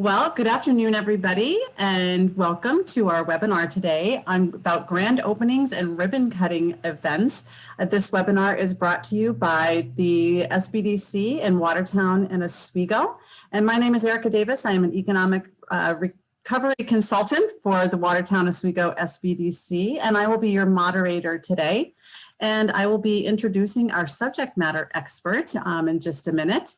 Well, good afternoon, everybody, and welcome to our webinar today about grand openings and ribbon cutting events. This webinar is brought to you by the SBDC in Watertown and Oswego. And my name is Erika Davis. I am an economic recovery consultant for the Watertown Oswego SBDC, and I will be your moderator today. And I will be introducing our subject matter expert in just a minute.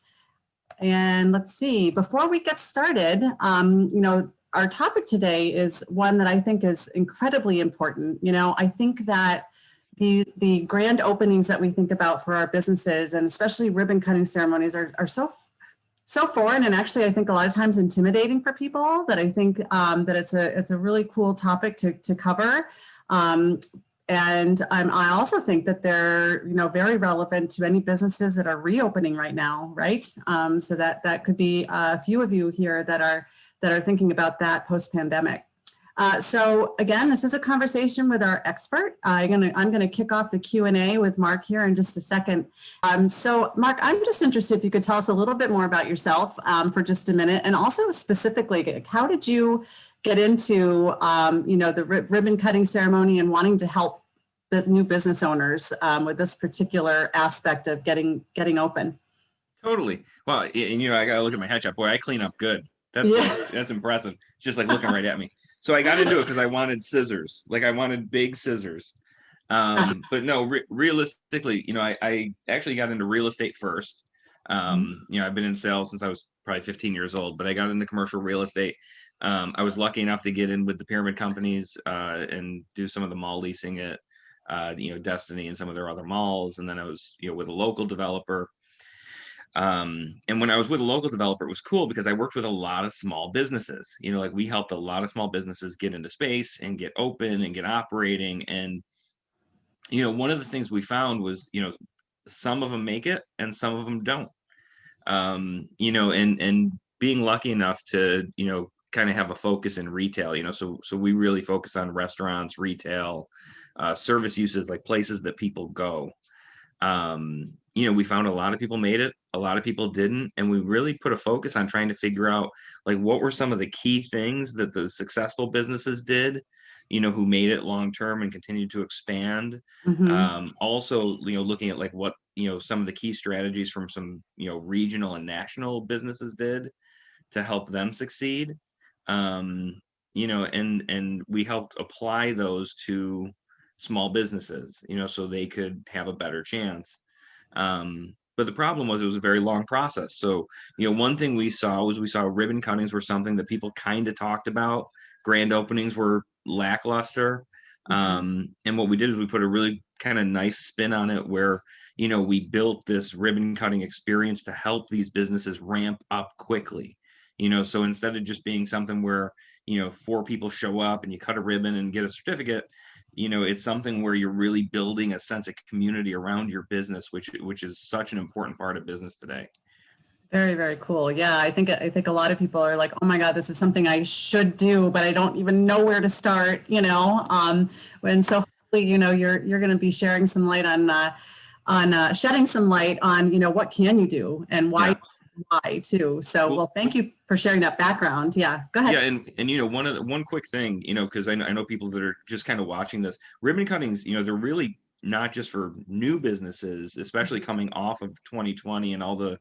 And let's see, before we get started, our topic today is one that I think is incredibly important. I think that the grand openings that we think about for our businesses, and especially ribbon cutting ceremonies, are so foreign, and actually I think a lot of times intimidating for people, that I think that it's a really cool topic to cover. And I also think that they're, very relevant to any businesses that are reopening right now, right? So that could be a few of you here that are thinking about that post-pandemic. So again, this is a conversation with our expert. I'm gonna kick off the Q&A with Mark here in just a second. So Mark, I'm just interested if you could tell us a little bit more about yourself for just a minute, and also specifically, how did you get into the ribbon cutting ceremony and wanting to help the new business owners with this particular aspect of getting open? Totally. Well, and I gotta look at my headshot. Boy, I clean up good. That's impressive. It's just like looking right at me. So I got into it because I wanted scissors. Like I wanted big scissors. But no, realistically, I actually got into real estate first. I've been in sales since I was probably 15 years old, but I got into commercial real estate. I was lucky enough to get in with the pyramid companies and do some of the mall leasing at Destiny and some of their other malls. And then I was, with a local developer. And when I was with a local developer, it was cool because I worked with a lot of small businesses. Like we helped a lot of small businesses get into space and get open and get operating. And, one of the things we found was, some of them make it and some of them don't. And being lucky enough to, kind of have a focus in retail, so we really focus on restaurants, retail, service uses, like places that people go. We found a lot of people made it, a lot of people didn't, and we really put a focus on trying to figure out like what were some of the key things that the successful businesses did, who made it long term and continued to expand. Also, looking at like what some of the key strategies from some regional and national businesses did to help them succeed. And we helped apply those to small businesses, so they could have a better chance. But the problem was it was a very long process. So, one thing we saw ribbon cuttings were something that people kind of talked about. Grand openings were lackluster. And what we did is we put a really kind of nice spin on it where, we built this ribbon cutting experience to help these businesses ramp up quickly. So instead of just being something where, 4 people show up and you cut a ribbon and get a certificate, it's something where you're really building a sense of community around your business, which is such an important part of business today. Very, very cool. Yeah, I think a lot of people are like, oh my God, this is something I should do, but I don't even know where to start, and so hopefully, you're going to be sharing some light on shedding some light on, what can you do and why. Yeah. Why too. So, well, thank you for sharing that background. Yeah, go ahead. Yeah, and one quick thing, because I know people that are just kind of watching this, ribbon cuttings, they're really not just for new businesses, especially coming off of 2020 and all the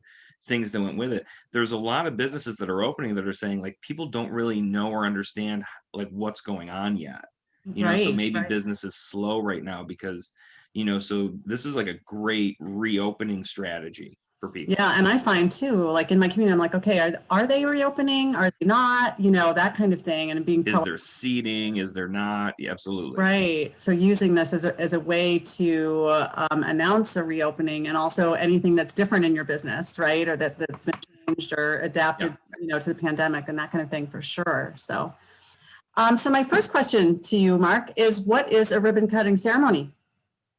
things that went with it. There's a lot of businesses that are opening that are saying like people don't really know or understand like what's going on yet. So maybe business is slow right now because, so this is like a great reopening strategy for people. Yeah, and I find too, like in my community, I'm like, okay, are they reopening? Are they not? That kind of thing, and being. Is there seating? Is there not? Yeah, absolutely. Right. So using this as a way to announce a reopening, and also anything that's different in your business, right, or that's been changed or adapted, to the pandemic and that kind of thing, for sure. So, so my first question to you, Mark, is what is a ribbon cutting ceremony?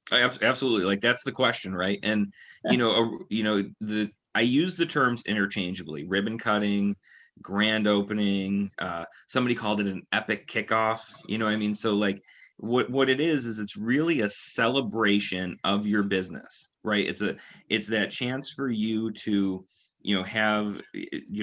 Absolutely. Like that's the question, right? And I use the terms interchangeably: ribbon cutting, grand opening. Somebody called it an epic kickoff. So like what it is it's really a celebration of your business, right? It's that chance for you to have,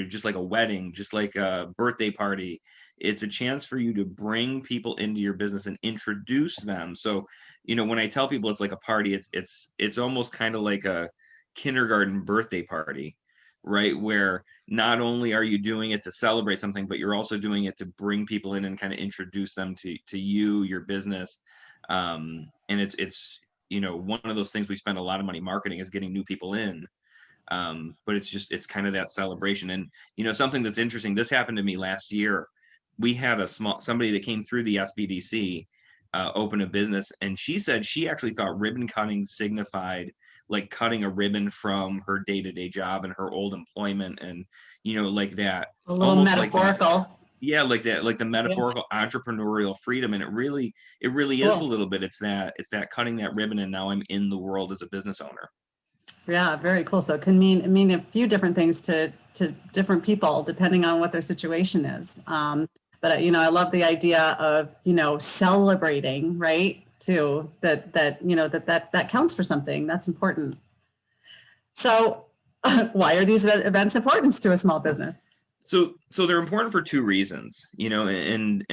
just like a wedding, just like a birthday party. It's a chance for you to bring people into your business and introduce them. So, when I tell people it's like a party, it's almost kind of like a kindergarten birthday party, right? Where not only are you doing it to celebrate something, but you're also doing it to bring people in and kind of introduce them to you, your business. And it's one of those things we spend a lot of money marketing is getting new people in. But it's kind of that celebration. And something that's interesting, this happened to me last year. We had somebody that came through the SBDC open a business, and she said she actually thought ribbon cutting signified like cutting a ribbon from her day-to-day job and her old employment, and like that, A little almost metaphorical. like yeah, like that, like the metaphorical entrepreneurial freedom. And it really Cool. is a little bit. It's that cutting that ribbon, and now I'm in the world as a business owner. Yeah, very cool. So it can mean a few different things to different people depending on what their situation is. But I love the idea of celebrating, right? Too, that counts for something. That's important. So why are these events important to a small business? So they're important for two reasons, and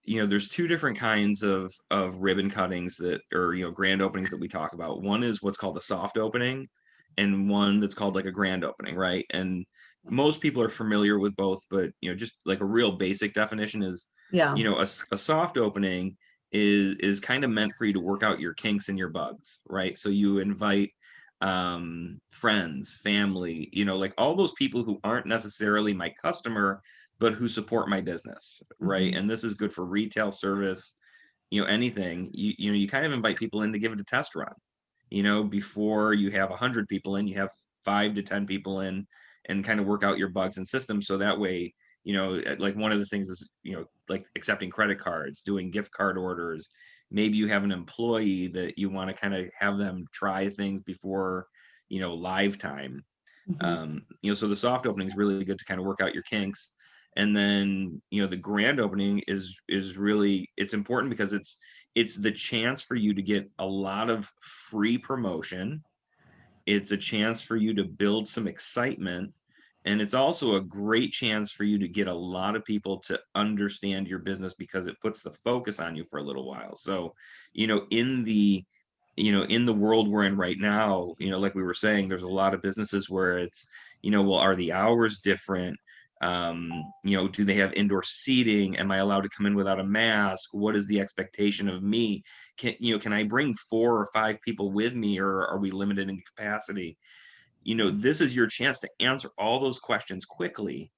there's two different kinds of ribbon cuttings that, or grand openings that we talk about. One is what's called a soft opening, and one that's called like a grand opening, right? And most people are familiar with both, but just like a real basic definition is, Yeah. A soft opening is kind of meant for you to work out your kinks and your bugs, right? So you invite friends, family, like all those people who aren't necessarily my customer, but who support my business, right? Mm-hmm. And this is good for retail, service, anything. You kind of invite people in to give it a test run. Before you have 100 people in, you have 5 to 10 people in, and kind of work out your bugs and systems. So that way, like one of the things is, like accepting credit cards, doing gift card orders. Maybe you have an employee that you want to kind of have them try things before, live time. Mm-hmm. So the soft opening is really good to kind of work out your kinks. And then, the grand opening is really, it's important because it's the chance for you to get a lot of free promotion. It's a chance for you to build some excitement. And it's also a great chance for you to get a lot of people to understand your business because it puts the focus on you for a little while. So, in the world we're in right now, like we were saying, there's a lot of businesses where it's, well, are the hours different? Do they have indoor seating? Am I allowed to come in without a mask? What is the expectation of me? Can I bring 4 or 5 people with me, or are we limited in capacity? This is your chance to answer all those questions quickly,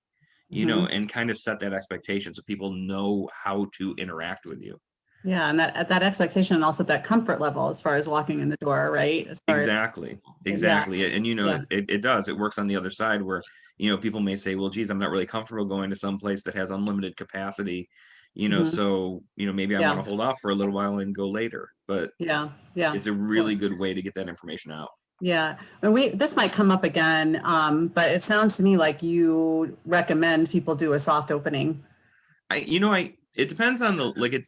Mm-hmm. and kind of set that expectation so people know how to interact with you. Yeah, and that expectation and also that comfort level as far as walking in the door, right? As far as, Exactly. yeah, And yeah. it does. It works on the other side where, people may say, well, geez, I'm not really comfortable going to some place that has unlimited capacity, Mm-hmm. so, maybe I want Yeah, to hold off for a little while and go later. But yeah, yeah. it's a really good way to get that information out. Yeah, and this might come up again, but it sounds to me like you recommend people do a soft opening. It depends on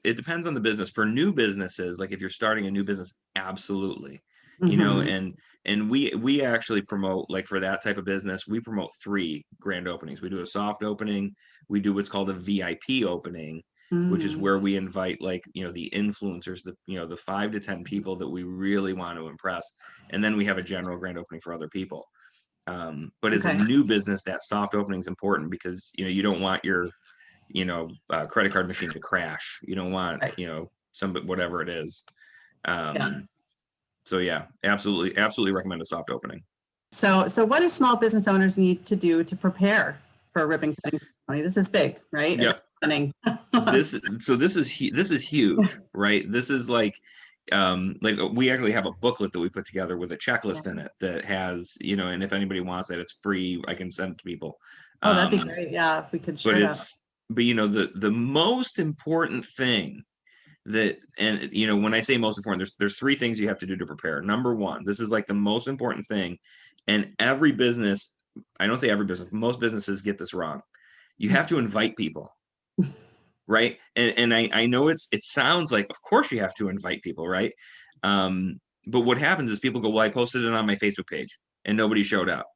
it depends on the business. For new businesses, like if you're starting a new business, absolutely. Mm-hmm. And we actually promote, like for that type of business, we promote 3 grand openings. We do a soft opening, we do what's called a VIP opening, which is Mm-hmm. where we invite like, the influencers, the 5 to 10 people that we really want to impress. And then we have a general grand opening for other people. But as a Okay. new business, that soft opening is important because, you don't want your credit card machine to crash. You don't want, Right. whatever it is. Yeah. So yeah, absolutely recommend a soft opening. So what do small business owners need to do to prepare for a ribbon cutting ceremony? This is big, right? Yep. Cutting. This is huge, right? This is like we actually have a booklet that we put together with a checklist in it that has, and if anybody wants that, it's free. I can send it to people. Oh, that'd be great. Yeah, if we could But share that. the most important thing that, and when I say most important, there's 3 things you have to do to prepare. Number 1, this is like the most important thing, and every business, I don't say every business, most businesses get this wrong. You have to invite people, right? And I know it sounds like, of course you have to invite people, right? But what happens is people go, well, I posted it on my Facebook page and nobody showed up.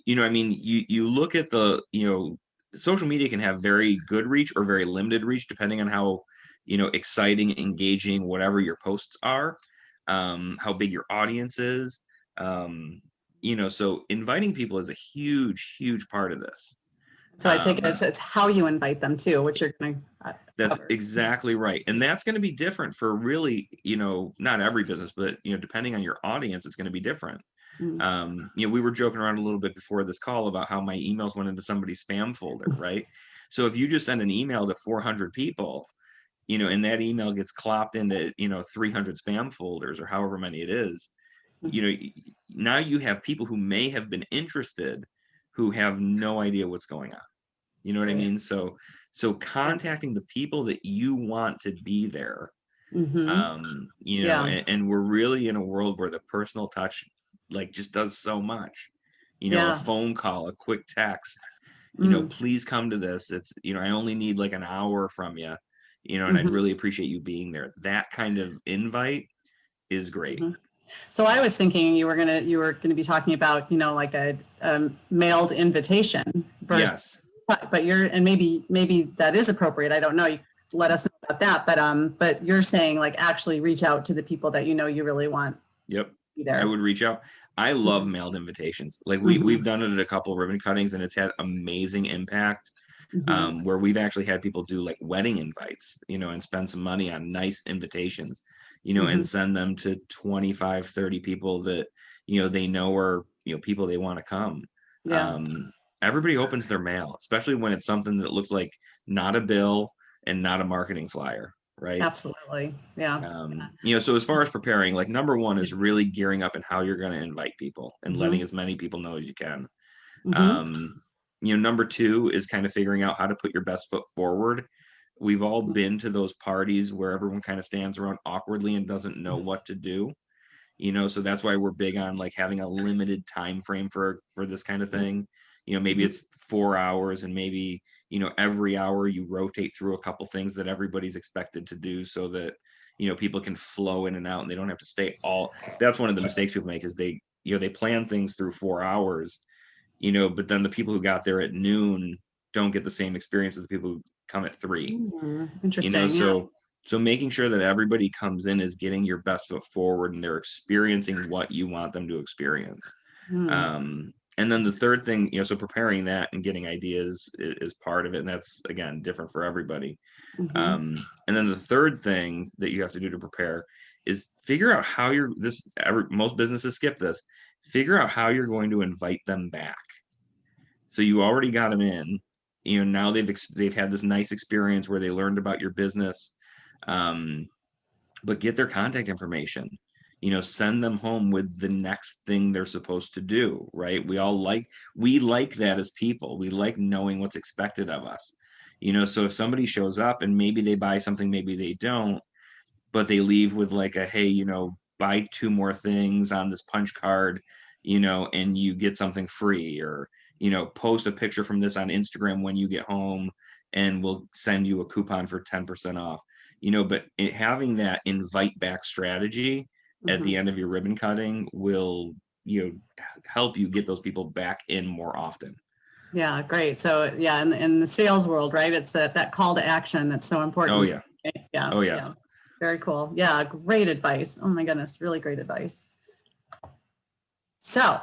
you know, I mean, you look at the, you know, social media can have very good reach or very limited reach, depending on how, you know, exciting, engaging, whatever your posts are, how big your audience is. You know, so inviting people is a huge, huge part of this. So I take it it's how you invite them too, which you're going to That's cover. exactly right. And that's going to be different for really, you know, not every business, but, you know, depending on your audience, it's going to be different. You know, we were joking around a little bit before this call about how my emails went into somebody's spam folder, right? So if you just send an email to 400 people, you know, and that email gets clopped into, you know, 300 spam folders or however many it is, you know, now you have people who may have been interested who have no idea what's going on. You know what I mean? So contacting the people that you want to be there, you know, and we're really in a world where the personal touch like just does so much. You know, a phone call, a quick text, you know, please come to this. It's, you know, I only need like an hour from you, you know, and I'd really appreciate you being there. That kind of invite is great. So I was thinking you were gonna be talking about, you know, like a mailed invitation versus, Yes. but and maybe that is appropriate. I don't know. You let us know about that. But you're saying like actually reach out to the people that you know you really want. Yep. To be there. I would reach out. I love mailed invitations. Like we've done it at a couple of ribbon cuttings and it's had amazing impact. Where we've actually had people do like wedding invites, you know, and spend some money on nice invitations, you know, and send them to 25, 30 people that, you know, they know are, you know, people they want to come. Everybody opens their mail, especially when it's something that looks like not a bill and not a marketing flyer, right? Absolutely. Yeah. You know, so as far as preparing, like number one is really gearing up and how you're going to invite people and letting as many people know as you can. You know, number two is kind of figuring out how to put your best foot forward. We've all been to those parties where everyone kind of stands around awkwardly and doesn't know what to do. You know, so that's why we're big on like having a limited time frame for this kind of thing. You know, maybe it's 4 hours and maybe, you know, every hour you rotate through a couple things that everybody's expected to do so that, you know, people can flow in and out and they don't have to stay all. That's one of the mistakes people make is they, you know, they plan things through 4 hours, you know, but then the people who got there at noon don't get the same experience as the people who come at 3. Interesting. You know, so making sure that everybody comes in is getting your best foot forward and they're experiencing what you want them to experience. And then the third thing, you know, so preparing that and getting ideas is part of it. And that's, again, different for everybody. And then the third thing that you have to do to prepare is figure out how most businesses skip this, figure out how you're going to invite them back. So you already got them in, you know, now they've had this nice experience where they learned about your business, but get their contact information, you know, send them home with the next thing they're supposed to do, right? We like that as people. We like knowing what's expected of us, you know, so if somebody shows up and maybe they buy something, maybe they don't, but they leave with like a, hey, you know, buy 2 more things on this punch card, you know, and you get something free, or, you know, post a picture from this on Instagram when you get home and we'll send you a coupon for 10% off, you know, but having that invite back strategy at the end of your ribbon cutting will, you know, help you get those people back in more often. Yeah, great. So yeah, in the sales world, right? It's that call to action that's so important. Oh yeah. Right? Yeah. Oh yeah. Very cool. Yeah, great advice. Oh my goodness, really great advice. So,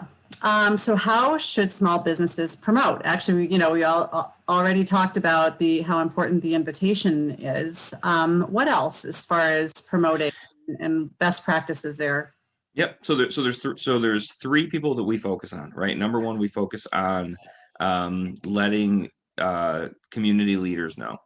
so how should small businesses promote? Actually, you know, we all already talked about how important the invitation is. What else as far as promoting and best practices there? Yep. So there's 3 people that we focus on, right? Number one, we focus on letting community leaders know,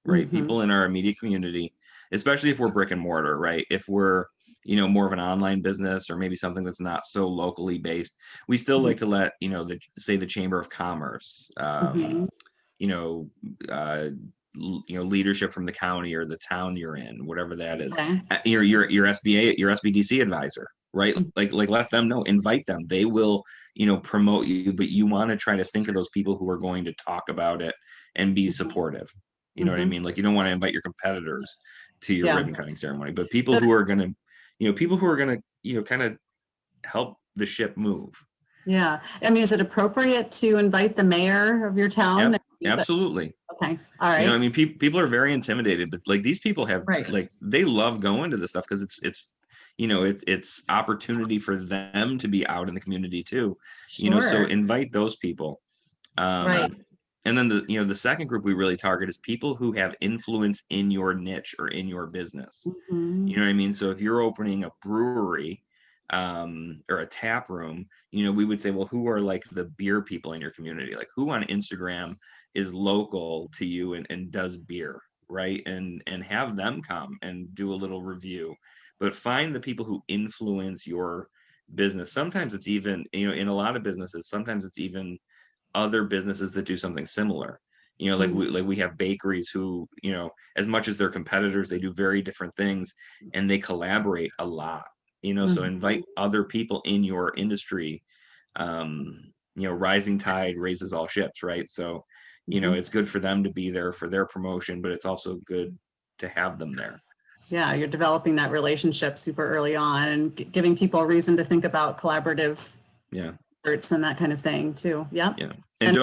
right? People in our immediate community, especially if we're brick and mortar, right? If we're, you know, more of an online business or maybe something that's not so locally based, we still like to let, you know, the Chamber of Commerce, you know, leadership from the county or the town you're in, whatever that is, your SBDC advisor, right? Like let them know, invite them. They will, you know, promote you, but you want to try to think of those people who are going to talk about it and be supportive. You know what I mean? Like you don't want to invite your competitors to your ribbon cutting ceremony, but people who are going to, you know, kind of help the ship move. Yeah. I mean, is it appropriate to invite the mayor of your town? Yep, absolutely. Okay. All right. I mean, people are very intimidated, but like these people have Right. like they love going to this stuff because it's opportunity for them to be out in the community too. So Sure. invite those people. Right. And then the second group we really target is people who have influence in your niche or in your business. Mhm. You know what I mean? So if you're opening a brewery, or a tap room, we would say, well, who are like the beer people in your community? Like who on Instagram is local to you and does beer, right? And have them come and do a little review. But find the people who influence your business. Sometimes it's even, in a lot of businesses, sometimes it's even other businesses that do something similar. Like Mhm. we have bakeries who, as much as they're competitors, they do very different things and they collaborate a lot. So Mhm. invite other people in your industry. Rising tide raises all ships, right? So, Mhm. it's good for them to be there for their promotion, but it's also good to have them there. Yeah, you're developing that relationship super early on and giving people a reason to think about collaborative Yeah. efforts and that kind of thing too. Yeah. Yeah. And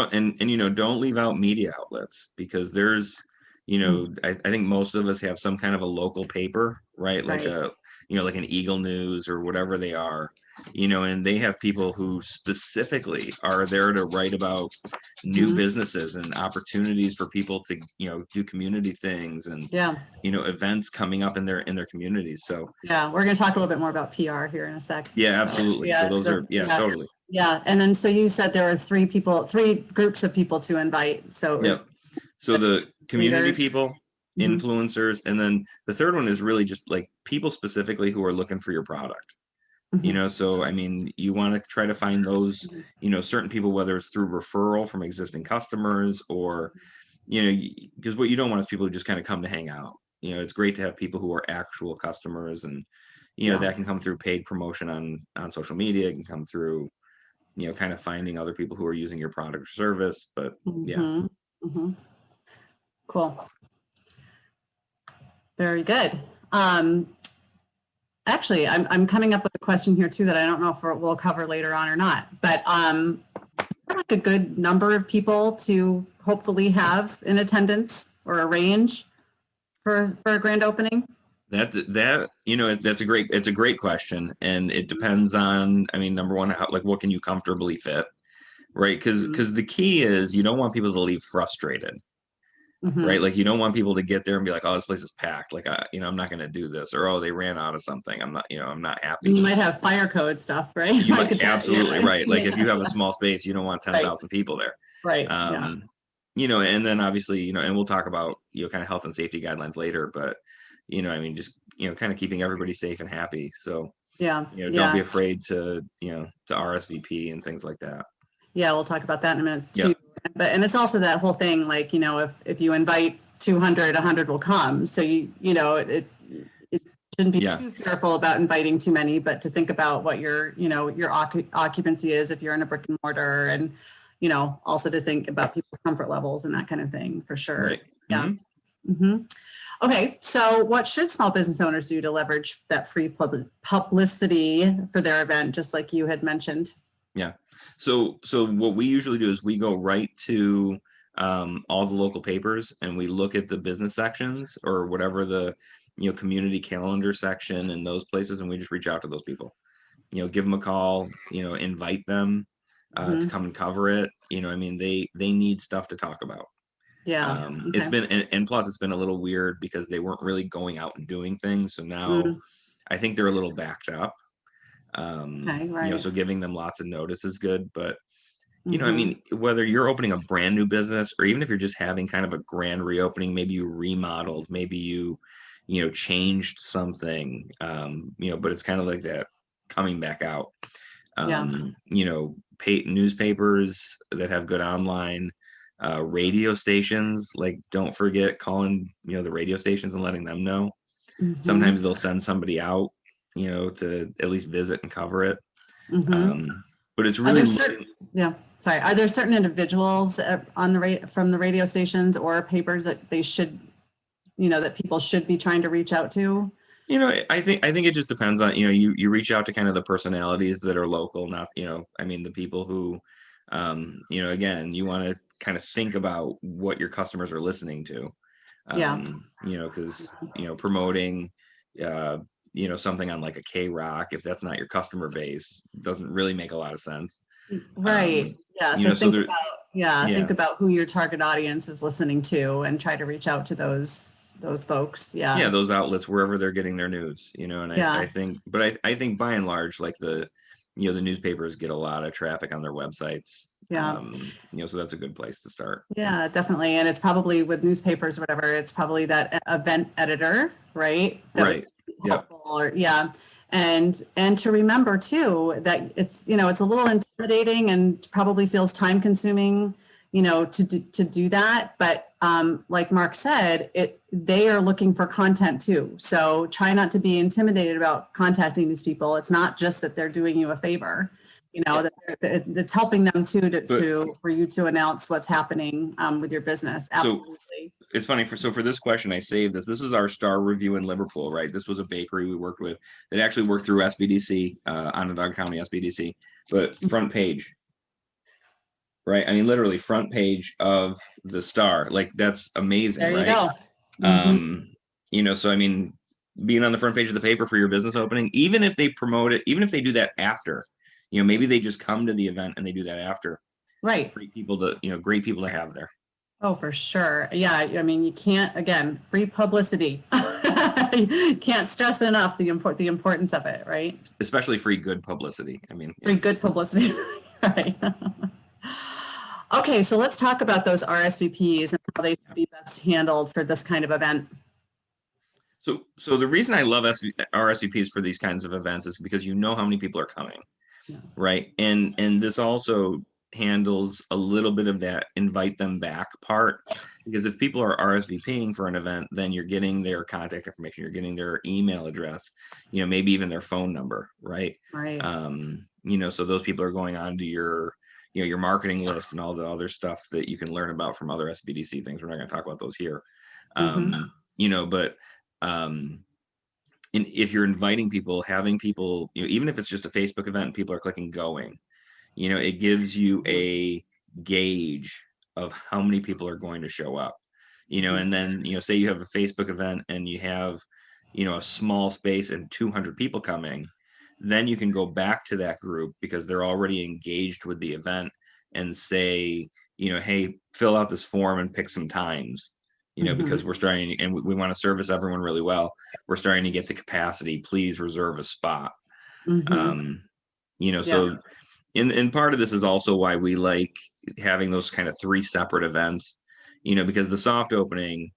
don't leave out media outlets because there's, I think most of us have some kind of a local paper, right? Like Right. like an Eagle News or whatever they are, and they have people who specifically are there to write about new Mhm. businesses and opportunities for people to, do community things and, Yeah. events coming up in their communities. So Yeah. We're going to talk a little bit more about PR here in a sec. yeah, So, absolutely. So yeah. those are, yeah, Yeah. totally. Yeah. And then, so you said there were three groups of people to invite. So it was Yep. So the community leaders. people, Mhm. influencers, and then the third one is really just like people specifically who are looking for your product. Mhm. So I mean, you want to try to find those, certain people, whether it's through referral from existing customers or, because what you don't want is people who just kind of come to hang out. It's great to have people who are actual customers and, Yeah. that can come through paid promotion on social media. It can come through, kind of finding other people who are using your product or service. But yeah. Mhm. Mhm. Cool. Very good. Um, Actually, I'm coming up with a question here too that I don't know if we'll cover later on or not, but like a good number of people to hopefully have in attendance or arrange for a grand opening. That's it's a great question. And it depends on, I mean, number one, how, like, what can you comfortably fit? Right. Because the key is you don't want people to leave frustrated. Mm-hmm. Right. Like you don't want people to get there and be like, oh, this place is packed. Like, I'm not going to do this. Or, oh, they ran out of something. I'm not happy. You might have fire code stuff, right? You Like might absolutely yeah, right. Like if you have a small space, you don't want right, 10,000 people there. right, yeah, Um, and then obviously, and we'll talk about, kind of health and safety guidelines later, but, I mean, just, kind of keeping everybody safe and happy. So, yeah, don't be yeah, afraid to RSVP and things like that. yeah. We'll talk about that in a minute too. Yep. But and it's also that whole thing, like if you invite 200, 100 will come. So it shouldn't be Yeah. too fearful about inviting too many, but to think about what your occupancy is if you're in a brick and mortar, and also to think about people's comfort levels and that kind of thing for sure. Right. Yeah. Mm-hmm. Mm-hmm. Okay, so what should small business owners do to leverage that free publicity for their event, just like you had mentioned? Yeah. So what we usually do is we go right to all the local papers and we look at the business sections or whatever the community calendar section and those places, and we just reach out to those people. Give them a call. Invite them to Mm-hmm. come and cover it. I mean, they need stuff to talk about. Yeah. It's Okay. been and plus it's been a little weird because they weren't really going out and doing things. So now Mm, I think they're a little backed up. okay. Right. So giving them lots of notice is good, but I Mm-hmm. mean, whether you're opening a brand new business or even if you're just having kind of a grand reopening, maybe you remodeled, maybe you changed something, but it's kind of like that coming back out. Yeah. Newspapers that have good online, radio stations, like don't forget calling, the radio stations and letting them know. Mm-hmm. Sometimes they'll send somebody out, to at least visit and cover it. Mm-hmm. But it's Are really there certain, yeah, sorry. Are there certain individuals on from the radio stations or papers that they should, that people should be trying to reach out to? I think it just depends on, you reach out to kind of the personalities that are local, not, I mean, the people who, again, you want to kind of think about what your customers are listening to. Yeah. Because, promoting, something on like a K-Rock, if that's not your customer base, doesn't really make a lot of sense. Right. Yeah. So So there, think about who your target audience is listening to and try to reach out to those folks. Yeah. those outlets, wherever they're getting their news, and Yeah. I think by and large, like the newspapers get a lot of traffic on their websites. Yeah. So that's a good place to start. Yeah, definitely. And it's probably with newspapers or whatever, it's probably that event editor, right? That Right. Yeah. Or yeah. And to remember too, that it's, it's a little intimidating and probably feels time consuming, to do that. But like Mark said, they are looking for content too. So try not to be intimidated about contacting these people. It's not just that they're doing you a favor, that it's helping them too, for you to announce what's happening with your business. Absolutely. So it's funny for this question, I saved this. This is our star review in Liverpool, right? This was a bakery we worked with that actually worked through SBDC, Onondaga County SBDC, but front page, right? I mean, literally front page of the Star, like that's amazing. There you right? go. So I mean, being on the front page of the paper for your business opening, even if they promote it, even if they do that after, maybe they just come to the event and they do that after. Right. Great people to have there. Oh, for sure. Yeah. I mean, you can't, again, free publicity. You can't stress enough the importance of it, right? Especially free good publicity. I mean, free good publicity. Right. Okay. So let's talk about those RSVPs and how they should be best handled for this kind of event. So the reason I love RSVPs for these kinds of events is because you know how many people are coming, right? And this also handles a little bit of that invite them back part, because if people are RSVPing for an event, then you're getting their contact information, you're getting their email address, maybe even their phone number, right? Right. So those people are going on to your your marketing list and all the other stuff that you can learn about from other SBDC things. We're not going to talk about those here. But and if you're inviting people, having people, even if it's just a Facebook event and people are clicking going, it gives you a gauge of how many people are going to show up, and then, say you have a Facebook event and you have, a small space and 200 people coming, then you can go back to that group because they're already engaged with the event and say, hey, fill out this form and pick some times, because we're starting and we want to service everyone really well. We're starting to get the capacity. Please reserve a spot. So and part of this is also why we like having those kind of 3 separate events, because the soft opening,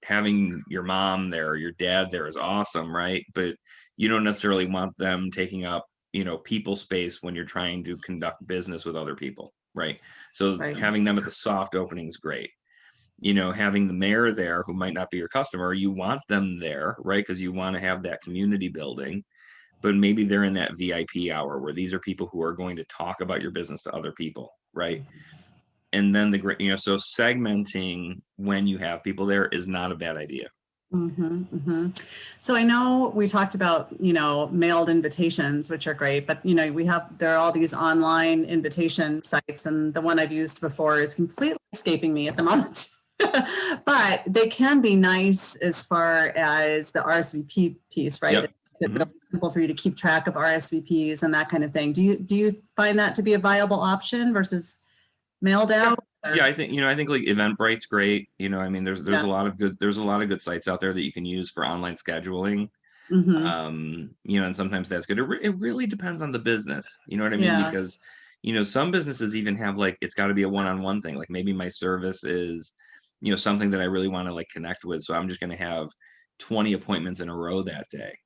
having your mom there, or your dad there is awesome, right? But you don't necessarily want them taking up, people space when you're trying to conduct business with other people, right? So having them at the soft opening is great. Having the mayor there who might not be your customer, you want them there, right? Because you want to have that community building, but maybe they're in that VIP hour where these are people who are going to talk about your business to other people, right? And then so segmenting when you have people there is not a bad idea. So I know we talked about, mailed invitations, which are great, but, there are all these online invitation sites, and the one I've used before is completely escaping me at the moment. But they can be nice as far as the RSVP piece, right? Yep. It's really simple for you to keep track of RSVPs and that kind of thing. Do you find that to be a viable option versus mailed out? Yeah, I think like Eventbrite's great. I mean, there's a lot of good sites out there that you can use for online scheduling. And sometimes that's good. It really depends on the business. You know what I mean? Yeah. Because some businesses even have like, it's got to be a one-on-one thing. Like maybe my service is something that I really want to like connect with, so I'm just going to have 20 appointments in a row that day,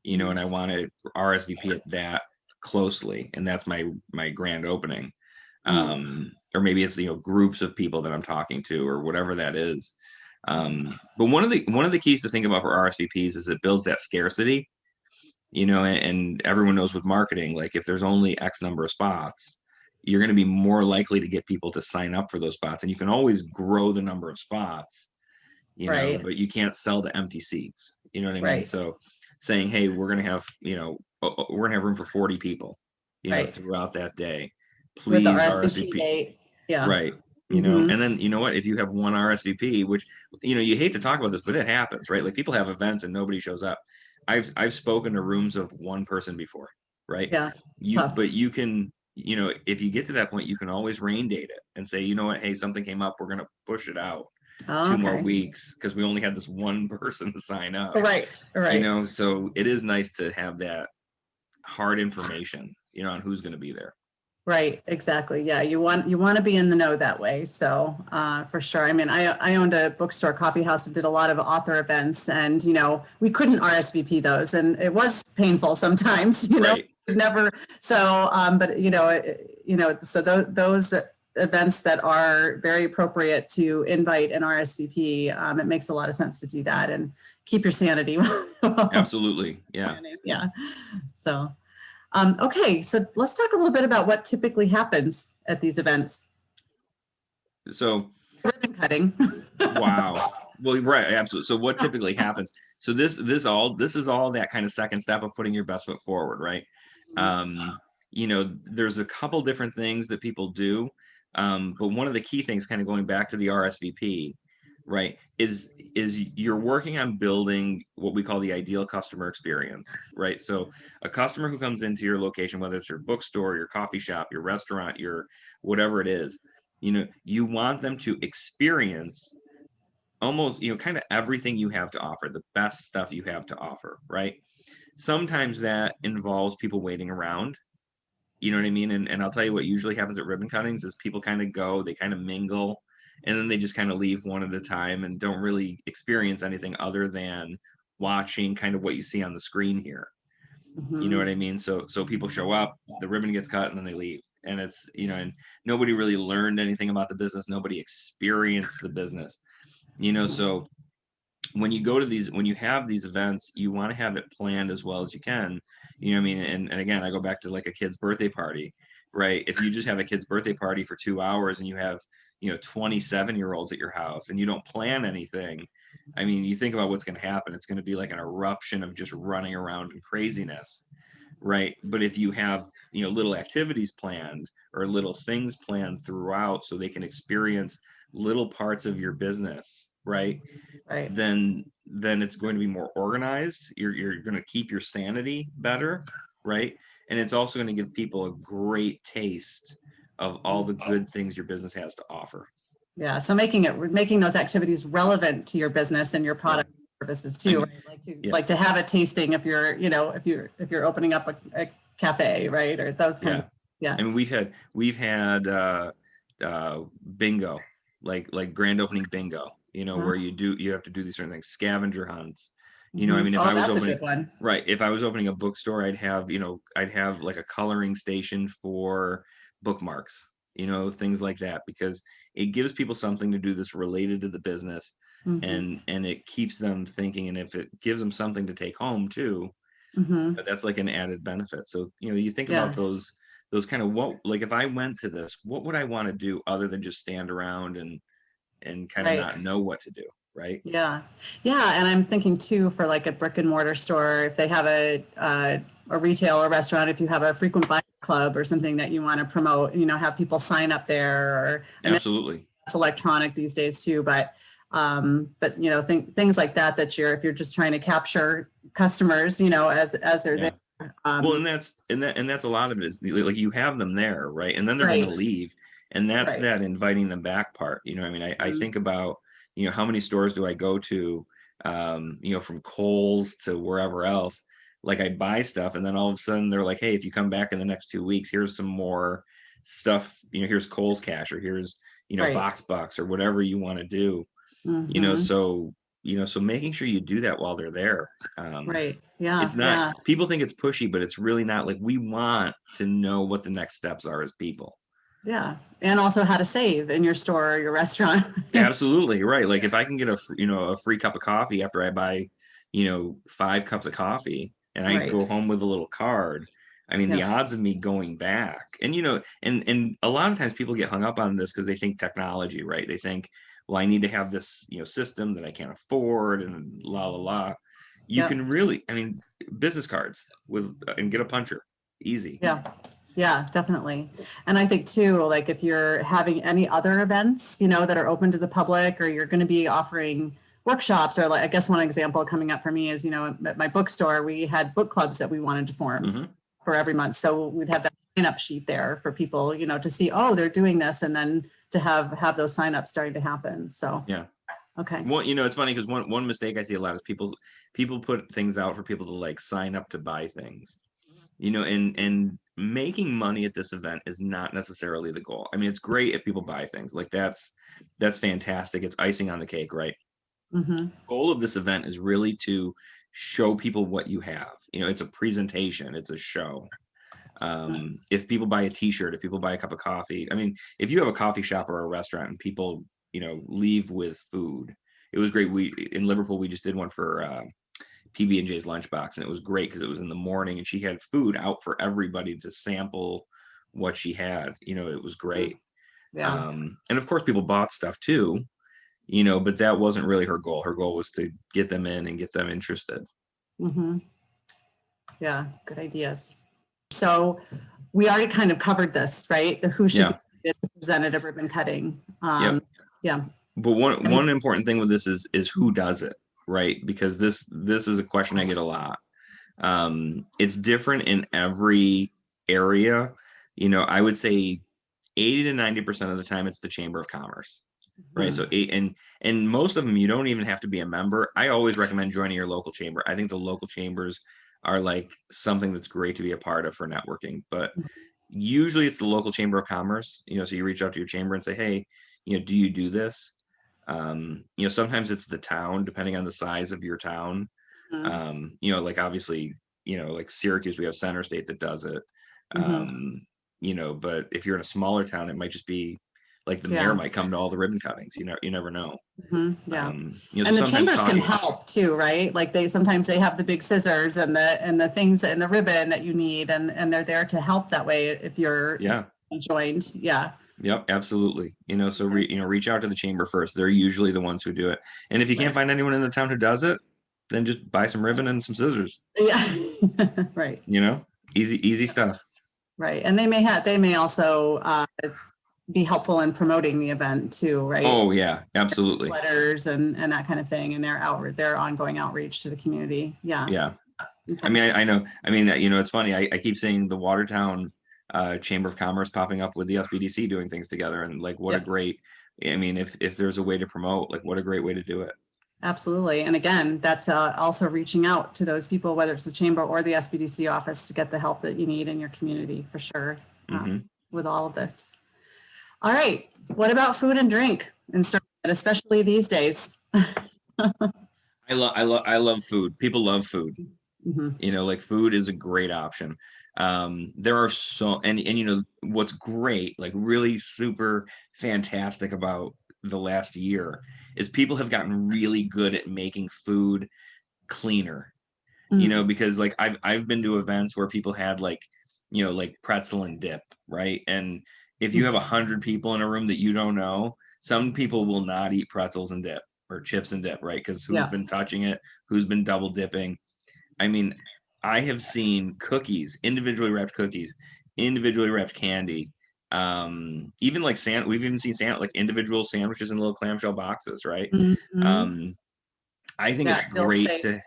and I want to RSVP it that closely, and that's my grand opening. Or maybe it's groups of people that I'm talking to, or whatever that is. But one of the keys to think about for RSVPs is it builds that scarcity, and everyone knows with marketing, like if there's only X number of spots, you're going to be more likely to get people to sign up for those spots. And you can always grow the number of spots, but you can't sell to empty seats, You know what I mean? Right. So saying, hey, we're going to have, we're going to have room for 40 people, Right. throughout that day. With the Please RSVP RSVP. date. Yeah. Right. Mm-hmm. And then, you know what, if you have one RSVP, which, you hate to talk about this, but it happens, right? Like people have events and nobody shows up. I've spoken to rooms of one person before, right? Yeah. It's tough. But you can, if you get to that point, you can always rain date it and say, you know what, hey, something came up. We're going to push it out Oh, 2 more okay. weeks because we only had this one person to sign up. Right. Right. So it is nice to have that hard information, on who's going to be there. Right, exactly. Yeah, you want to be in the know that way. So for sure. I mean, I owned a bookstore, coffee house, and did a lot of author events, and we couldn't RSVP those, and it was painful sometimes. Right. Never. So, but so those events that are very appropriate to invite an RSVP, it makes a lot of sense to do that and keep your sanity. Absolutely. Yeah. Yeah. So. Okay, so let's talk a little bit about what typically happens at these events. So Ribbon cutting. wow. Well, right, absolutely. So what typically happens? So this is all that kind of second step of putting your best foot forward, right? There's a couple different things that people do, but one of the key things, kind of going back to the RSVP, right, is you're working on building what we call the ideal customer experience, right? So a customer who comes into your location, whether it's your bookstore, your coffee shop, your restaurant, your whatever it is, you want them to experience almost, kind of everything you have to offer, the best stuff you have to offer, right? Sometimes that involves people waiting around. You know what I mean? And I'll tell you what usually happens at ribbon cuttings is people kind of go, they kind of mingle, and then they just kind of leave one at a time and don't really experience anything other than watching kind of what you see on the screen here. You know what I mean? So people show up, the ribbon gets cut, and then they leave. And it's, and nobody really learned anything about the business. Nobody experienced the business, so when you go to these, when you have these events, you want to have it planned as well as you can. You know what I mean? And again, I go back to like a kid's birthday party, right? If you just have a kid's birthday party for 2 hours and you have, 27-year-olds at your house and you don't plan anything, I mean, you think about what's going to happen. It's going to be like an eruption of just running around and craziness, right? But if you have, little activities planned or little things planned throughout so they can experience little parts of your business, right? Right. Then it's going to be more organized. You're going to keep your sanity better, right? And it's also going to give people a great taste of all the good things your business has to offer. Yeah. So making those activities relevant to your business and your product services too, right? Like to have a tasting if you're, if you're opening up a cafe, right? Or those kind of, yeah. I mean, we've had bingo, like grand opening bingo, where you have to do these certain things, scavenger hunts. I mean, if I was opening, right, if I was opening a bookstore, I'd have like a coloring station for bookmarks, things like that, because it gives people something to do that's related to the business, and it keeps them thinking, and if it gives them something to take home too, that's like an added benefit. So you think about those kind of, what, like if I went to this, what would I want to do other than just stand around and kind of not know what to do, right? Yeah. And I'm thinking too, for like a brick and mortar store, if they have a retail or restaurant, if you have a frequent buyer club or something that you want to promote, have people sign up there, or absolutely, it's electronic these days too, but things like that if you're just trying to capture customers, as they're there. Well, and that's a lot of it is like you have them there, right? And then they're going to leave. And that's that inviting them back part. I mean, I think about, how many stores do I go to, from Kohl's to wherever else, like I buy stuff and then all of a sudden they're like, hey, if you come back in the next 2 weeks, here's some more stuff, here's Kohl's cash, or here's, box or whatever you want to do, so making sure you do that while they're there. Right. Yeah. It's not, people think it's pushy, but it's really not. Like, we want to know what the next steps are as people. Yeah. And also how to save in your store or your restaurant. Absolutely. Right. Like if I can get a free cup of coffee after I buy, 5 cups of coffee, and I go home with a little card, I mean, the odds of me going back, and, and a lot of times people get hung up on this because they think technology, right? They think, well, I need to have this, system that I can't afford, and la, la, la. you can really, I mean, business cards and get a puncher, easy. Yeah. Yeah, definitely. And I think too, like if you're having any other events, that are open to the public, or you're going to be offering workshops, or like, I guess one example coming up for me is, at my bookstore, we had book clubs that we wanted to form for every month. So we'd have that sign-up sheet there for people, to see, oh, they're doing this, and then to have those sign-ups starting to happen. So, yeah. Okay. Well, it's funny because one mistake I see a lot is people put things out for people to like sign up to buy things, and making money at this event is not necessarily the goal. I mean, it's great if people buy things, like that's fantastic. It's icing on the cake, right? Mm-hmm. Goal of this event is really to show people what you have. It's a presentation, it's a show. If people buy a t-shirt, if people buy a cup of coffee, I mean, if you have a coffee shop or a restaurant and people leave with food, it was great. In Liverpool, we just did one for PB&J's lunchbox, and it was great because it was in the morning and she had food out for everybody to sample what she had. It was great. Yeah. And of course people bought stuff too, but that wasn't really her goal. Her goal was to get them in and get them interested. Mm-hmm. Yeah, good ideas. So we already kind of covered this, right? Who should be presented at ribbon cutting. Yeah. But one important thing with this is who does it, right? Because this is a question I get a lot. It's different in every area. I would say 80 to 90% of the time it's the Chamber of Commerce, right? So and most of them you don't even have to be a member. I always recommend joining your local chamber. I think the local chambers are like something that's great to be a part of for networking. But usually it's the local Chamber of Commerce. So you reach out to your chamber and say, hey, do you do this? Sometimes it's the town, depending on the size of your town. Like obviously, like Syracuse, we have Center State that does it. But if you're in a smaller town, it might just be like the mayor might come to all the ribbon cuttings. You never know. Yeah. And the chambers can help too, right? Like sometimes they have the big scissors and the things and the ribbon that you need, and they're there to help that way if you're joined. Yeah. Yep, absolutely. So reach out to the chamber first. They're usually the ones who do it. And if you can't find anyone in the town who does it, then just buy some ribbon and some scissors. Yeah. Right. Easy stuff. Right. And they may also be helpful in promoting the event too, right? Oh yeah, absolutely. Letters and that kind of thing, and their ongoing outreach to the community. Yeah. Yeah. Okay. I mean, I know. I mean, it's funny. I keep seeing the Watertown Chamber of Commerce popping up with the SBDC doing things together, and like what a great. I mean, if there's a way to promote, like what a great way to do it. Absolutely. And again, that's also reaching out to those people, whether it's the chamber or the SBDC office, to get the help that you need in your community for sure. With all of this. All right. What about food and drink, especially these days? I love food. People love food. Like food is a great option. There are and what's great, like really super fantastic about the last year is people have gotten really good at making food cleaner. Because like I've been to events where people had like pretzel and dip, right? And if you have 100 people in a room that you don't know, some people will not eat pretzels and dip or chips and dip, right? Because who's been touching it, who's been double dipping. I mean, I have seen cookies, individually wrapped cookies, individually wrapped candy, even like we've even seen like individual sandwiches in little clamshell boxes, right? I think it's great to.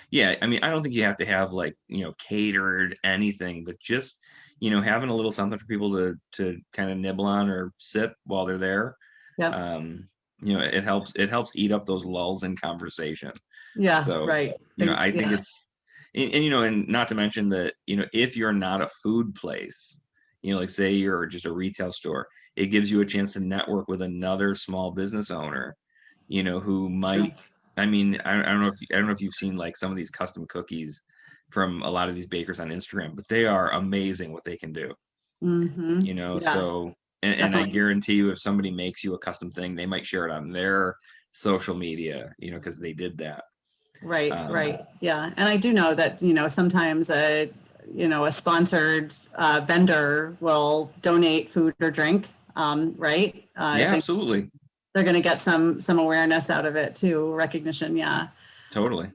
Yeah, I mean, I don't think you have to have like, catered anything, but just, having a little something for people to kind of nibble on or sip while they're there. Yeah. It helps eat up those lulls in conversation. Yeah. So, right. I think it's, and not to mention that, if you're not a food place, like say you're just a retail store, it gives you a chance to network with another small business owner, who might. I mean, I don't know if you've seen like some of these custom cookies from a lot of these bakers on Instagram, but they are amazing what they can do. So, and I guarantee you, if somebody makes you a custom thing, they might share it on their social media, because they did that. Right. Right. Yeah. And I do know that, sometimes a sponsored vendor will donate food or drink. Right. Yeah, absolutely. They're going to get some awareness out of it too, recognition. Yeah. Totally.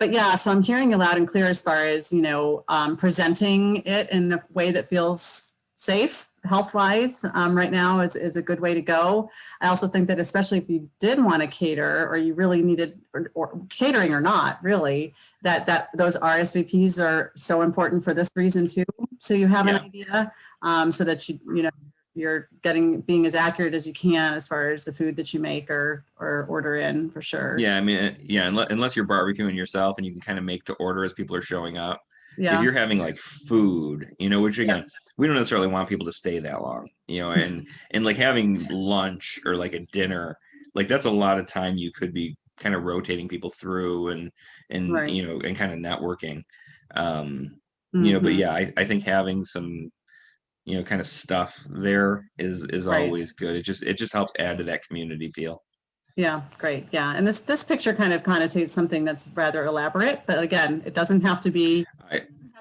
But yeah, so I'm hearing you loud and clear as far as, presenting it in a way that feels safe, health-wise, right now is a good way to go. I also think that especially if you did want to cater or you really needed, or catering or not really, that those RSVPs are so important for this reason too. So you have an idea, so that you're being as accurate as you can as far as the food that you make or order in, for sure. Yeah, I mean, yeah, unless you're barbecuing yourself and you can kind of make to order as people are showing up. Yeah. If you're having like food, which again, we don't necessarily want people to stay that long, and like having lunch or like a dinner, like that's a lot of time you could be kind of rotating people through and Right. and kind of networking. Mm-hmm. But yeah, I think having some kind of stuff there is Right. always good. It just helps add to that community feel. Yeah, great. Yeah. And this picture kind of connotates something that's rather elaborate, but again, it doesn't have to be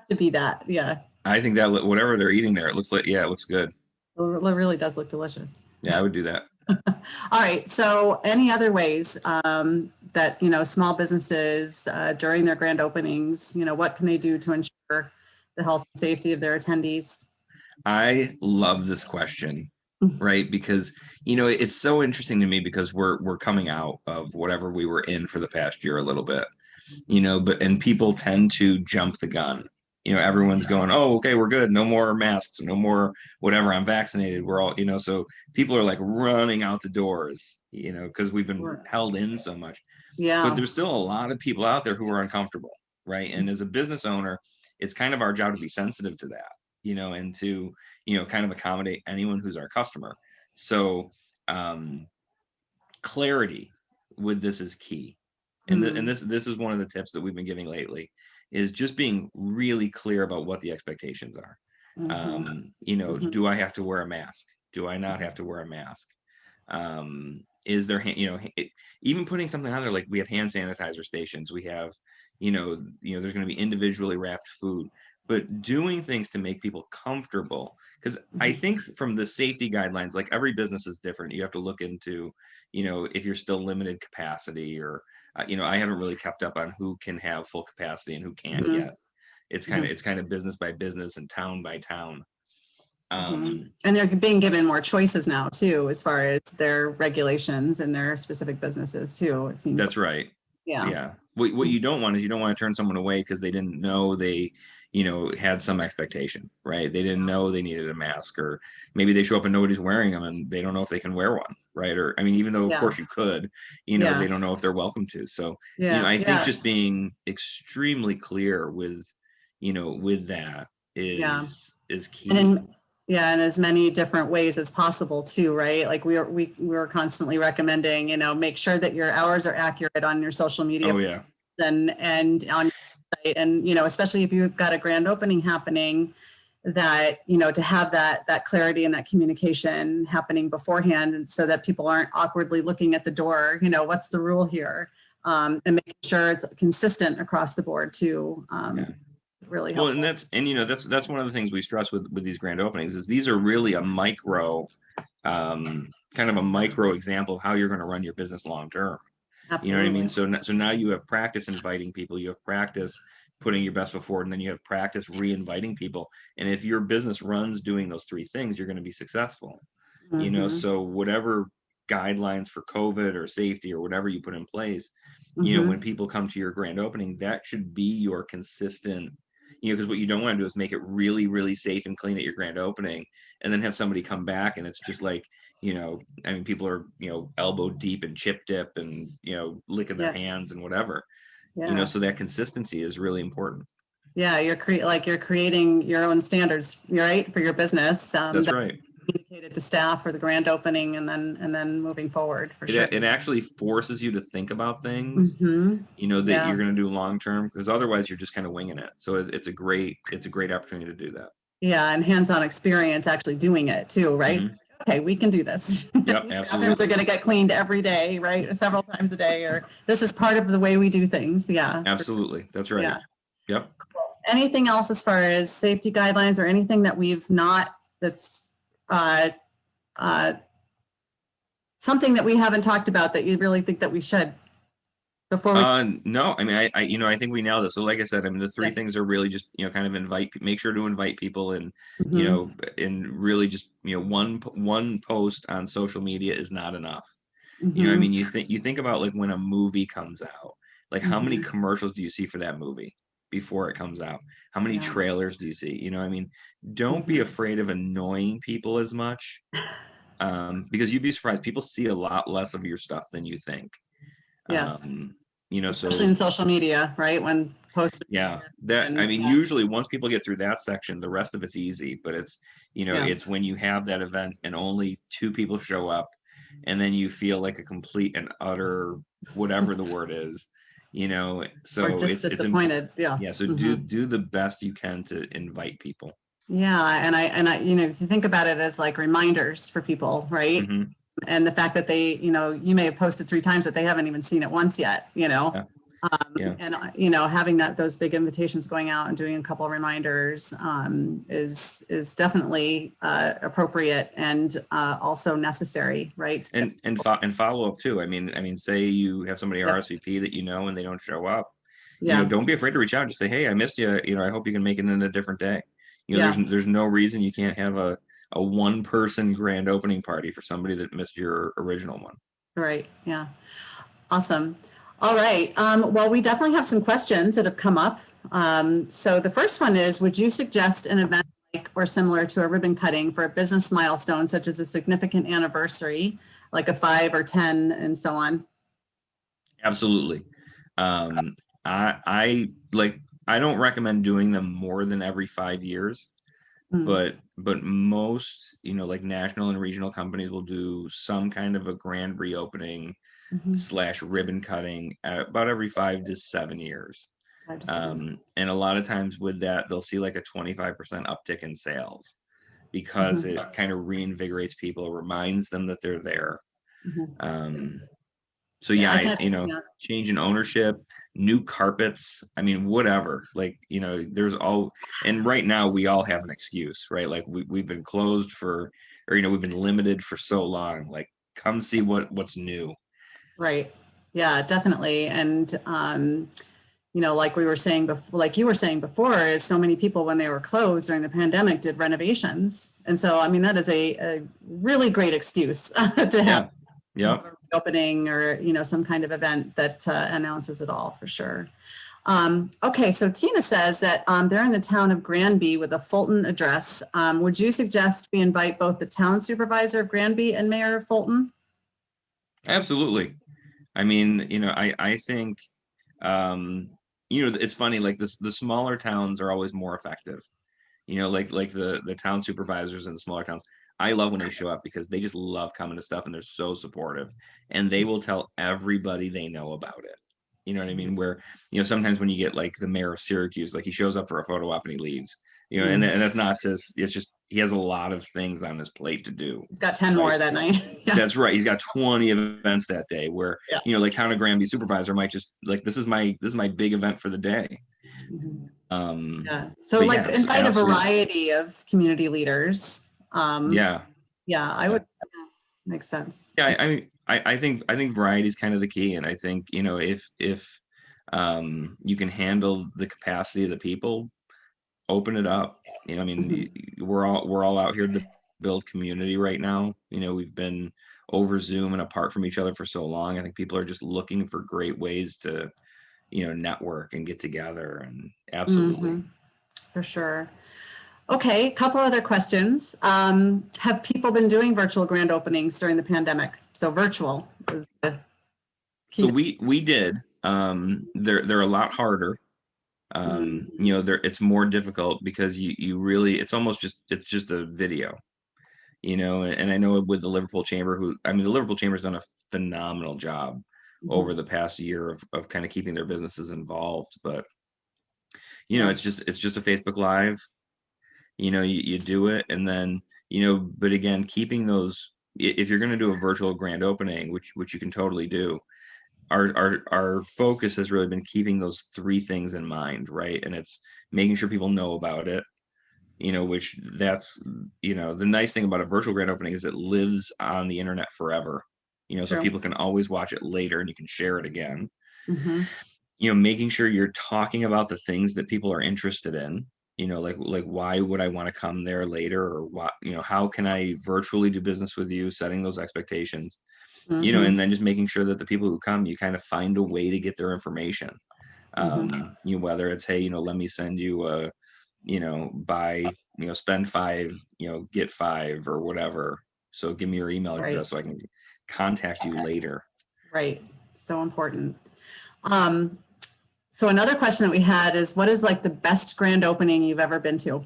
that. Yeah. I think that whatever they're eating there, it looks good. It really does look delicious. Yeah, I would do that. All right. So any other ways that, small businesses during their grand openings, what can they do to ensure the health and safety of their attendees? I love this question, right? Because, it's so interesting to me because we're coming out of whatever we were in for the past year a little bit, and people tend to jump the gun. Everyone's going, oh, okay, we're good. No more masks, no more whatever. I'm vaccinated. We're all, so people are like running out the doors, because we've been held in so much. Yeah. But there's still a lot of people out there who are uncomfortable, right? And as a business owner, it's kind of our job to be sensitive to that, and to, kind of accommodate anyone who's our customer. So clarity with this is key. And, and this is one of the tips that we've been giving lately, is just being really clear about what the expectations are. Do I have to wear a mask? Do I not have to wear a mask? Is there, even putting something on there, like we have hand sanitizer stations, we have, there's going to be individually wrapped food, but doing things to make people comfortable. Because I think from the safety guidelines, like every business is different. You have to look into, if you're still limited capacity or, I haven't really kept up on who can have full capacity and who can't yet. It's kind of business by business and town by town. And they're being given more choices now too, as far as their regulations and their specific businesses too. It seems that's right. Yeah. What you don't want is you don't want to turn someone away because they didn't know they, had some expectation, right? They didn't know they needed a mask, or maybe they show up and nobody's wearing them and they don't know if they can wear one, right? Or, I mean, even though of course you could, they don't know if they're welcome to. So, I think just being extremely clear with, with that is key. And in as many different ways as possible too, right? Like we were constantly recommending, make sure that your hours are accurate on your social media. Oh yeah. And on your site, and especially if you've got a grand opening happening, that to have that clarity and that communication happening beforehand, and so that people aren't awkwardly looking at the door, what's the rule here, and making sure it's consistent across the board too. Really helpful. Well, and that's one of the things we stress with these grand openings, is these are really a micro, kind of a micro example of how you're going to run your business long term. Absolutely. You know what I mean? So now you have practice inviting people, you have practice putting your best foot forward, and then you have practice re-inviting people. And if your business runs doing those three things, you're going to be successful. So whatever guidelines for COVID or safety or whatever you put in place, when people come to your grand opening, that should be your consistent, because what you don't want to do is make it really, really safe and clean at your grand opening, and then have somebody come back and it's just like, I mean, people are, elbow deep in chip dip and, licking their hands and whatever, so that consistency is really important. Yeah. You're creating your own standards, right, for your business. That's right. Communicated to staff for the grand opening, and then moving forward. It actually forces you to think about things, that you're going to do long term, because otherwise you're just kind of winging it. So it's a great opportunity to do that. Yeah, and hands-on experience actually doing it too, right? Okay, we can do this. Yep, absolutely. They're going to get cleaned every day, right? Several times a day, or this is part of the way we do things. Yeah, absolutely. That's right. Yeah. Yep. Cool. Anything else as far as safety guidelines, or anything that we've not, that's something that we haven't talked about that you really think that we should? before we? No, I mean, I think we nailed it. So like I said, I mean, the three Yeah. things are really just, kind of make sure to invite people, and, Mhm. and really just, one post on social media is not enough. I Mhm. mean, you think about like when a movie comes out, like how many Mhm. commercials do you see for that movie before it comes out? How many Yeah. trailers do you see? I mean, don't be Mhm. afraid of annoying people as much, because you'd be surprised. People see a lot less of your stuff than you think. Yes. Um, Especially so in social media, right? When posts yeah, that I and mean, yeah, usually once people get through that section, the rest of it's easy. But yeah, it's when you have that event and only two people show up, and then you feel like a complete and utter whatever the word is, we're So just it's disappointed. Yeah. yeah. So Hmm. do the best you can to invite people. Yeah, and I, if you think about it as like reminders for people, right? Hmm. And the fact that they, you may have posted 3 times, but they haven't even seen it once yet. Yeah, yeah. And having those big invitations going out and doing a couple of reminders is definitely appropriate and also necessary, right? To get And follow up too. I mean, say you have somebody Yep. RSVP that and they don't show up. Yeah. Don't be afraid to reach out and just say, "Hey, I missed you. I hope you can make it in a different day." Yeah. There's no reason you can't have a one person grand opening party for somebody that missed your original one. Right. Yeah. Awesome. All right. Well, we definitely have some questions that have come up. So the first one is, would you suggest an event like or similar to a ribbon cutting for a business milestone, such as a significant anniversary, like a 5 or 10 and so on? Absolutely. Um, I like I don't recommend doing them more than every 5 years, Mm, but most, like national and regional companies will do some kind of a grand reopening mhm. slash ribbon cutting about every 5 to 7 years. 5 to 7. And a lot of times with that, they'll see like a 25% uptick in sales because Mhm, it kind of reinvigorates people, reminds them that they're there. mhm. Um, so Yeah, yeah, I can. Yeah. change in ownership, new carpets. I mean, whatever. Like, there's all, and right now we all have an excuse, right? Like we've been closed for, or we've been limited for so long. Like, come see what's new. Right. Yeah, definitely. And like we were saying before, like you were saying before, is so many people when they were closed during the pandemic did renovations. And so, I mean, that is a really great excuse to have Yeah. Yeah. a reopening or, some kind of event that announces it all for sure. Okay, so Tina says that they're in the town of Granby with a Fulton address. Would you suggest we invite both the town supervisor of Granby and Mayor of Fulton? Absolutely. I mean, I think, it's funny, like the smaller towns are always more effective. Like the town supervisors in the smaller towns. I love when they show up because they just love coming to stuff and they're so supportive, and they will tell everybody they know about it. You know what I mean? Where, sometimes when you get like the mayor of Syracuse, like he shows up for a photo op and he leaves, Mm. and that's not just, it's just, he has a lot of things on his plate to do. He's got 10 Right. more that night. Yeah. That's right. He's got 20 events that day where, Yeah. like town of Granby supervisor might just like, this is my big event for the day. Mhm. Um, Yeah. So but like yes, invite a absolutely. variety of community leaders. Yeah. Yeah, I Yeah. would, yeah, makes sense. Yeah. I think variety is kind of the key. And I think, if you can handle the capacity of the people, open it up. I Mhm. mean, we're all out here to build community right now. We've been over Zoom and apart from each other for so long. I think people are just looking for great ways to, network and get together, and absolutely. Mhm. For sure. Okay, a couple other questions. Have people been doing virtual grand openings during the pandemic? So virtual is the So key. we did. They're a lot harder. Mhm. It's more difficult because you really, it's just a video, and I know with the Liverpool Chamber, the Liverpool Chamber's done a phenomenal job over Mhm. the past year of kind of keeping their businesses involved. But Yeah. it's just a Facebook Live. You do it, and then, but again, keeping those, if you're going to do a virtual grand opening, which you can totally do, our focus has really been keeping those three things in mind, right? And it's making sure people know about it, which that's, the nice thing about a virtual grand opening is it lives on the internet forever, so True. people can always watch it later and you can share it again. Mhm. Making sure you're talking about the things that people are interested in, like why would I want to come there later, or what, how can I virtually do business with you, setting those expectations, Mhm. and then just making sure that the people who come, you kind of find a way to get their information. Mhm. Whether it's, hey, let me send you a, buy, spend 5, get 5 or whatever. So give me your email Right. address so I can contact you later. Right. So important. Um, so another question that we had is, what is like the best grand opening you've ever been to?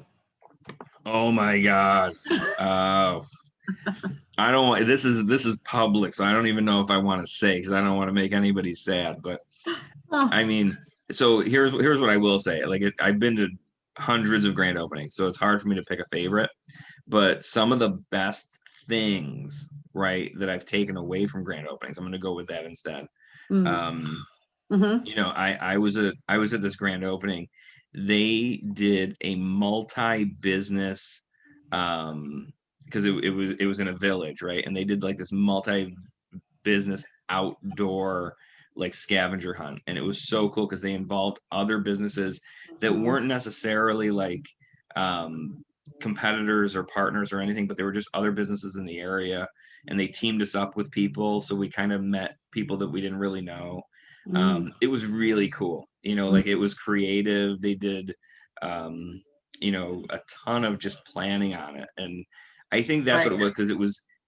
Oh my God. I don't want, this is public, so I don't even know if I want to say, because I don't want to make anybody sad. But Oh, I mean, so here's what I will say. Like I've been to hundreds of grand openings, so it's hard for me to pick a favorite. But some of the best things, right, that I've taken away from grand openings, I'm going to go with that instead. mm. Um, Mhm. I was at this grand opening. They did a multi-business, because it was in a village, right? And they did like this multi-business outdoor like scavenger hunt, and it was so cool because they involved other businesses that Mhm. weren't necessarily like competitors or partners or anything, but they were just other businesses in the area, and they teamed us up with people, so we kind of met people that we didn't really know. Mm. It was really cool, Mm. like it was creative. They did a ton of just planning on it, and I think that's what Right. it was, because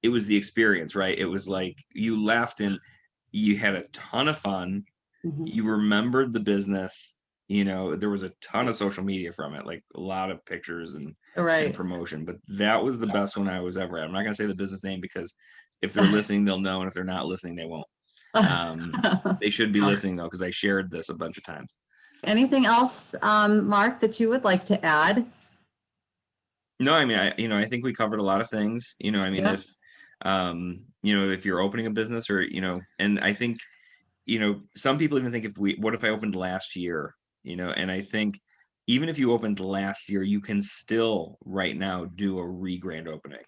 it was the experience, right? It was like you left and you had a ton of fun, Mhm. you remembered the business, there was a ton of social media from it, like a lot of pictures and Right. promotion, but that was the best one I was ever at. I'm not going to say the business name, because if they're listening, they'll know, and if they're not listening, they won't. They should be listening though, because I shared this a bunch of times. Anything else, Mark, that you would like to add? No, I mean, I think we covered a lot of things. I mean, Yeah. if you're opening a business, or and I think, some people even think, what if I opened last year, and I think even if you opened last year, you can still right now do a re-grand opening.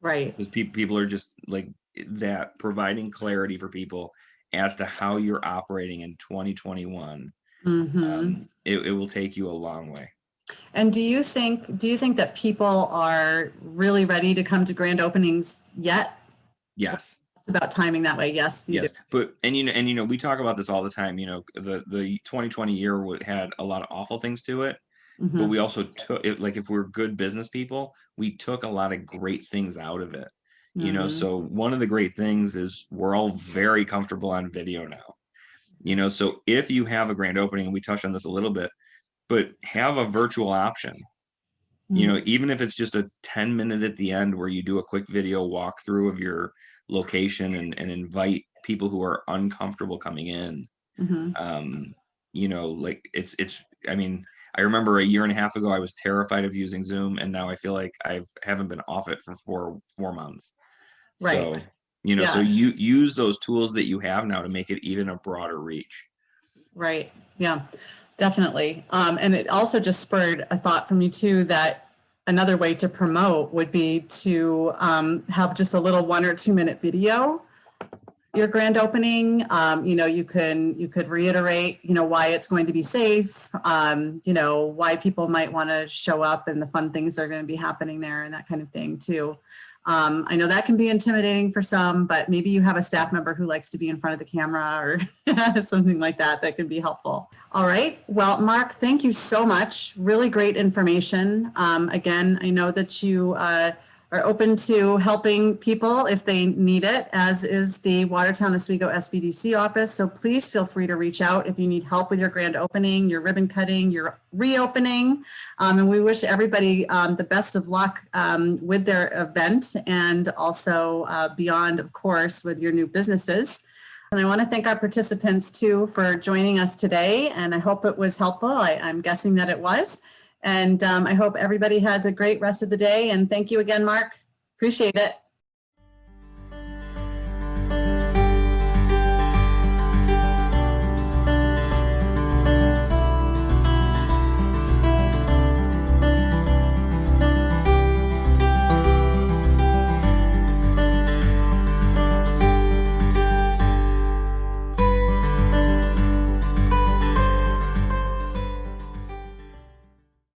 Right. Because people are just like that, providing clarity for people as to how you're operating in 2021. Mm-hmm. It will take you a long way. And do you think that people are really ready to come to grand openings yet? Yes. It's about timing that way. Yes, you do. Yes, but we talk about this all the time. The 2020 year had a lot of awful things to it, but Mm-hmm. we also took it, like if we're good business people, we took a lot of great things out of it. Mm-hmm. So one of the great things is we're all very comfortable on video now. So if you have a grand opening, and we touched on this a little bit, but have a virtual option. Even if it's just a 10-minute at the end where you do a quick video walkthrough of your location, and invite people who are uncomfortable coming in. Mm-hmm. Like I mean, I remember a year and a half ago, I was terrified of using Zoom, and now I feel like haven't been off it for four months. Right. So, so Yeah. you use those tools that you have now to make it even a broader reach. Right. Yeah, definitely. And it also just spurred a thought from you too, that another way to promote would be to have just a little 1 or 2 minute video your grand opening. You could reiterate, why it's going to be safe, why people might want to show up and the fun things that are going to be happening there and that kind of thing too. I know that can be intimidating for some, but maybe you have a staff member who likes to be in front of the camera or something like that can be helpful. All right. Well, Mark, thank you so much. Really great information. Again, I know that you are open to helping people if they need it, as is the Watertown Oswego SBDC office. So please feel free to reach out if you need help with your grand opening, your ribbon cutting, your reopening. And we wish everybody the best of luck with their event, and also beyond, of course, with your new businesses. And I want to thank our participants too for joining us today. And I hope it was helpful. I'm guessing that it was. And I hope everybody has a great rest of the day. And thank you again, Mark. Appreciate it.